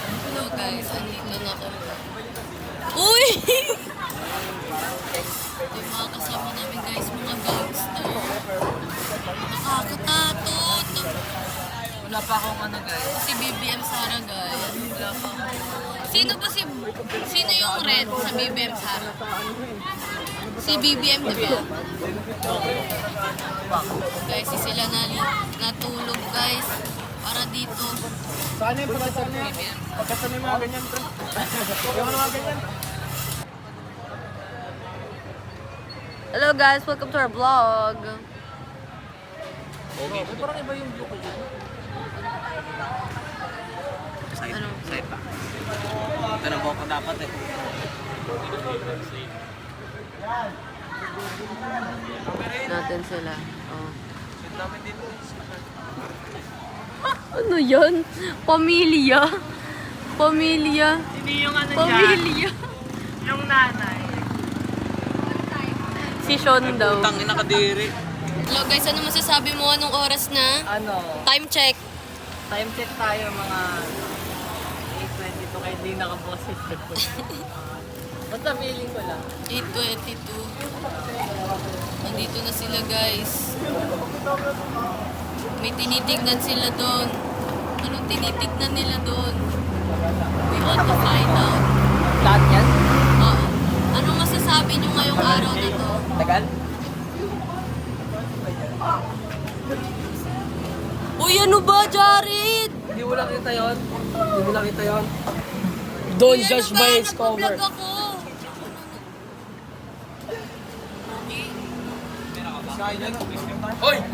Hello guys, andito na kami. Uy! Ito yung mga kasama namin guys, mga gangster. Nakakatakot. Wala pa akong ano guys. Si BBM Sara guys. Wala pa ako. Sino yung red sa BBM Sara? Si BBM diba? Guys, sila natulog guys. Para dito. Saan yung pagkasal niya? Pagkasal yung mga ganyan, pre. Yung mga ganyan. Hello guys, welcome to our vlog. Okay. Parang iba yung view ko dito. Ano? Side pa. Ito na ko dapat eh. Natin sila. Oh. Shoot namin dito. Ano yan? Pamilya. Pamilya. Sino yung ano Pamilya. Yung nanay. Si Sean daw. Putang ina kadiri. Hello guys, ano masasabi mo? Anong oras na? Ano? Time check. Time check tayo mga 8:22 kaya di nakaboses. Basta feeling ko lang. 8:22. Nandito na sila guys. May tinitignan sila doon. Anong tinitignan nila doon? We want to find out. Lahat yan? Oo. Anong masasabi nyo ngayong araw na to? Tagal? Uy, ano ba, Jared? Hindi mo lang kita yun. Hindi mo lang kita yun. Don't Uy, judge ano by ba? its cover. Nagpa-vlog ako. Hoy!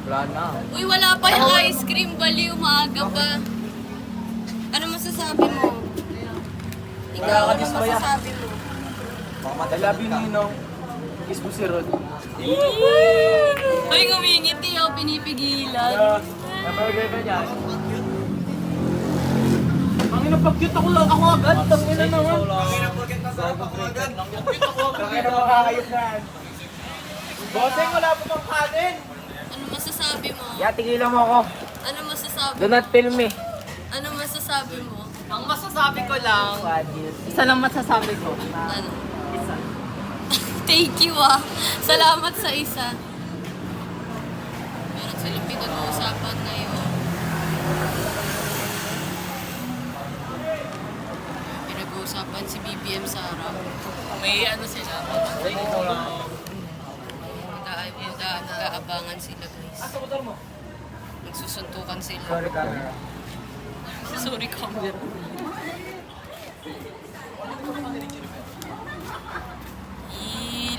Wala na. Uy, wala pa yung ice cream. Bali, umaga pa. Ano masasabi mo? Ikaw, ano masasabi mo? I love you, Ninong. Kiss mo si Rod. Uy, ngumingiti ako, pinipigilan. Napalagay ka niyan. Ang inapag-cute ako agad. Tangina naman. Ang inapag-cute ako agad. Tangina makakayos na yan. Bossing, wala po pang kanin. Ano masasabi mo? Tigilan mo ako. Ano masasabi Do mo? not film me. Ano masasabi mo? Ang masasabi ko lang, isa lang masasabi ko. Ano? Isa. Thank you ah. Salamat sa isa. Meron silang pinag-uusapan ngayon. Pinag-uusapan si BBM Sara. May ano sila. Mag-aabangan sila guys. Magsusuntukan sila. Sorry, camera. Sorry, camera.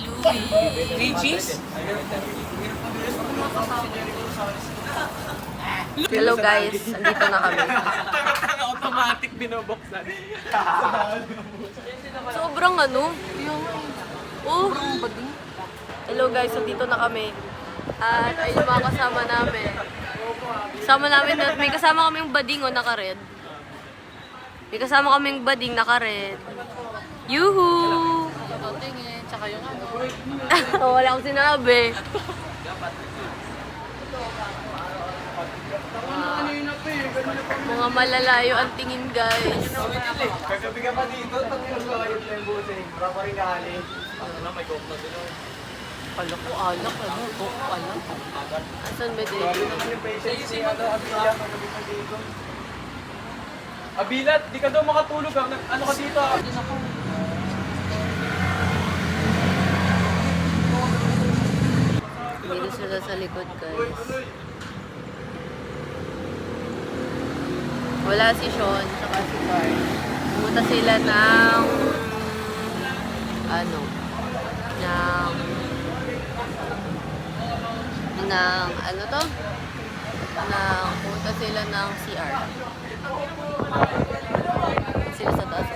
Louie. 3 cheese? Hello guys, andito na kami. Automatic binubuksan. Sobrang ano? Oh. Hello guys, andito na kami. At ay yung mga kasama namin. May kasama kaming bading o naka-red. May kasama kaming bading naka-red. Yuhu! Tsaka yung ano. Wala akong sinabi. Mga malalayo ang tingin guys. Kagabi ka pa dito, tangina ko kayo na yung bossing. Baka rin kali. Ano, may coke na din. Alak ko, alak. Asan ba din? Sorry naman yung patience si Abila. Kagabi pa dito. Abilat, di ka daw makatulog ha. Ano ka dito? Dito sila sa likod guys. Wala si Sean, saka si Carl. Pumunta sila ng pumunta sila ng CR. Sila sa taas.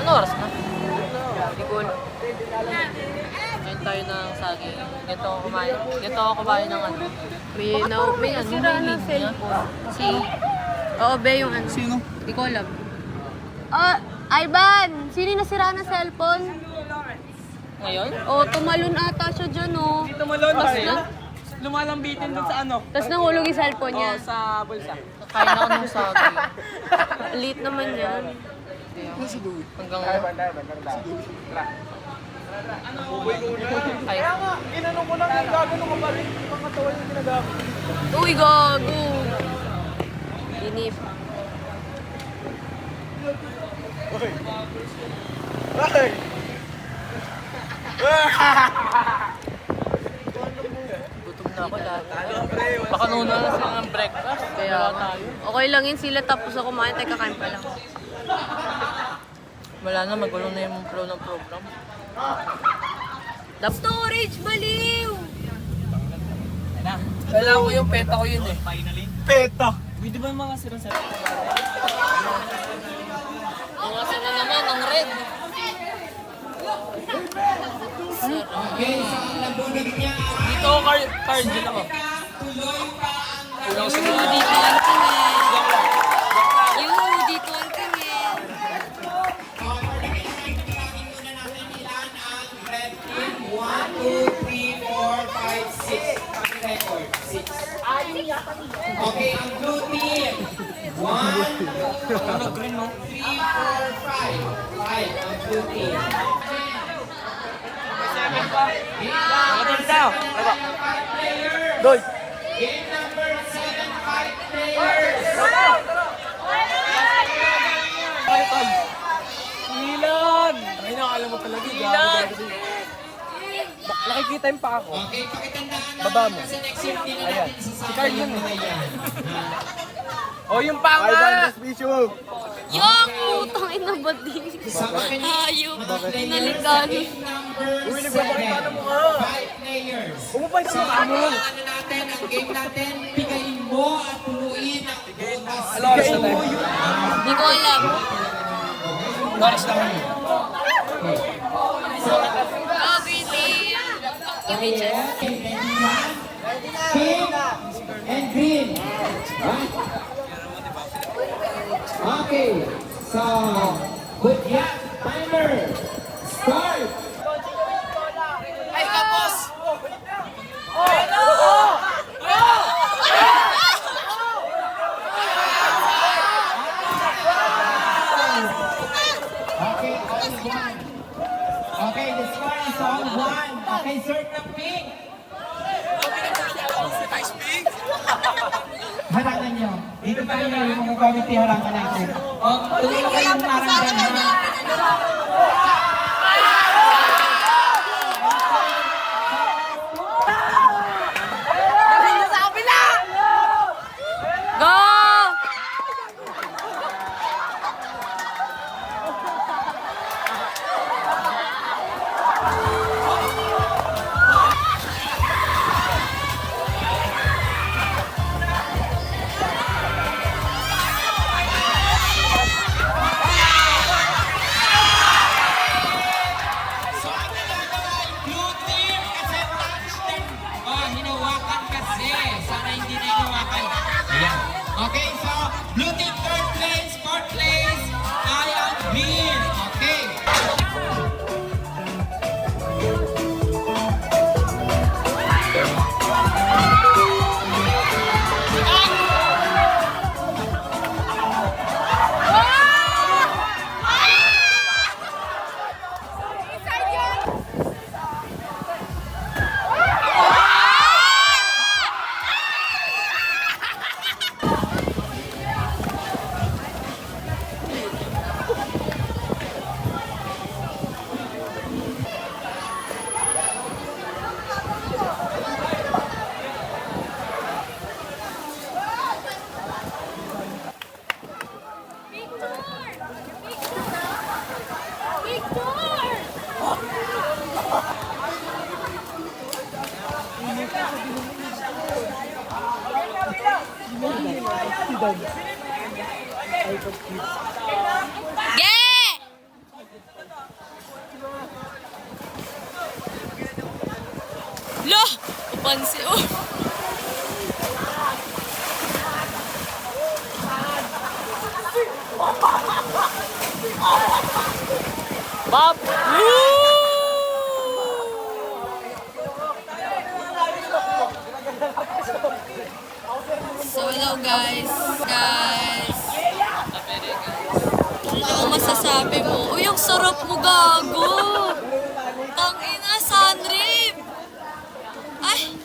Ano oras na? Hindi ko alam. tayo ng saging. Ito ako kumain ng ano. May ano, sira na cellphone. Si... Oo, be, yung ano. Sino? Di ko alam. Oh, Ivan! Sino yung nasira na cellphone? Ngayon? Oh, tumalon ata siya dyan, oh. Dito malon Tapos tayo. na, Lumalambitin dun sa ano? tapos nahulog yung cellphone niya. Sa bulsa. Kain ako ng saging. Late naman yan. Hanggang... Ay, Ginanong ko lang yung gagano ka pa rin. Mga katawan yung ginagamit. Uy, gago! Inip. Ay! gutom na ako lahat. Baka nuna na sila ng breakfast. Kaya, Wala tayo. okay lang yun sila tapos ako kumain, tayo kakain pa lang. Wala na, magulo na yung flow ng program. The storage, baliw! Kailangan ko yung peta ko yun eh. Peta! Pwede ba yung mga sirang-sirang? Mga sira naman, ang red. Dito ako, card din ako. Kulang siguro dito. Dito ang tingin. Okay, ang blue team. 1, 2, 3, 4, 5. 5 ang blue team. Nakatulog tayo. Doy! Game number 7, 5 players. Milan! Ay, nakakala mo talaga. Milan! Nakikita yung pa ako. Okay, pakitandaan na Baba mo. kasi next year din Ayan. natin Si Carl yun sasama eh. yan. O, yung pa nga! Yung putang ina ba din? Hayop. Nalikan. Game number Uy, nagpapakita 7. mo nga. 5 players. Umupay ka So, mo ka mo. ano natin, ang game natin, pigayin mo at punuin ang butas. Pigayin mo yun. Hindi ko alam. Noris naman. Oh, Billy. Images. Pink and green. Right? Okay. So, good luck. Timer. Start. Ay, kapos! Okay, all one. Okay, the score is all one. Okay, serve ng pink. Harangan nyo. Dito tayo yung mga committee harangan natin. O, tuloy kayong harangan na. Go! Blue team kasi touchdown. Oh, hinawakan kasi. Sana hindi na hinawakan. Ayan. Okay, so blue team third place, fourth place, Ayan Green. Okay. Yeah! Pansi, oh. Bob! So, hello guys. Ano ang masasabi mo? Uy, ang sarap mo, gago! Tangina, sunrib! Ay!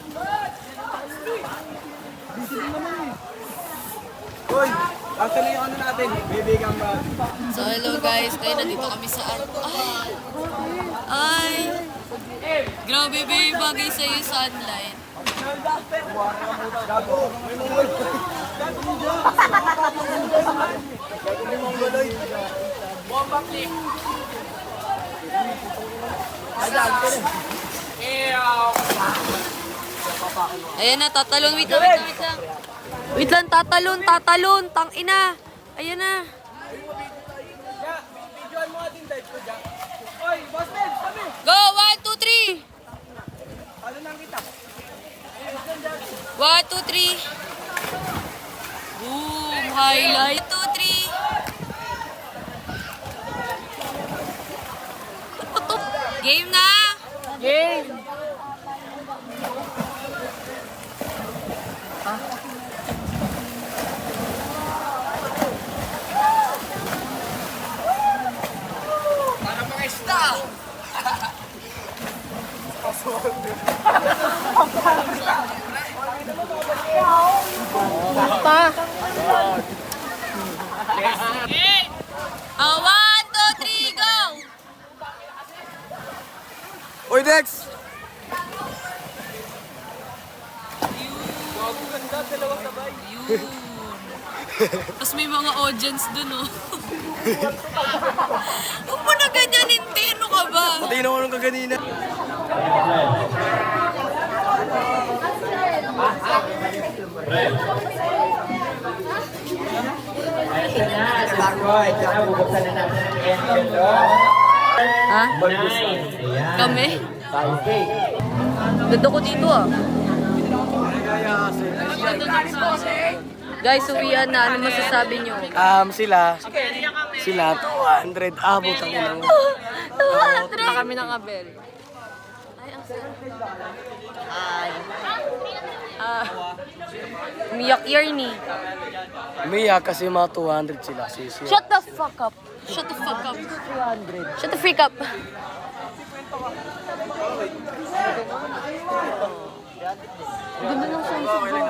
Uy, actually yung ano natin, baby kang bag. So, hello guys. Ngayon, nandito kami sa... Ay! Ay! Grabe, babe. Bagay sa'yo sunlight. Gago, may mongol. Gago, may mongoloid. Bomba clip. Ayan na, tatalon. Wait lang. Wait lang, tatalon. Tangina. Ayan na. Videoan mo ating dive ko dyan. Oy, boss Ben, sabi. Go! 1, 2, 3! Ano nang kita? 1, 2, 3. Boom! Highlight. 2, 3. Game na! Game! Para mga style. Pa! 1, 2, 3, go! Oy, Dex! Yun. Tapos may mga audience dun, oh. Huwag mo na ganyanin, Tino ka ba? Pati na ko nung kaganina. Ha? Kami? Ganda ko dito, ah. Guys, uwian na. Ano masasabi nyo? Sila 200 abot ang ilang. 200! Kami ng Abel. Umiyak Yarny. Umiyak kasi mga 200 sila. Sisi. Shut the fuck up. Shut the fuck up. 300. Shut the freak up. Ganda ng sunset bro.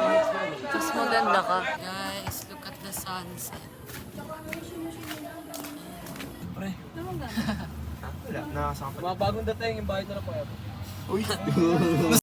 Mas maganda ka. Guys, look at the sunset. Pre. Wala, nakasama. Mga bagong dating yung bahay na po. Uy.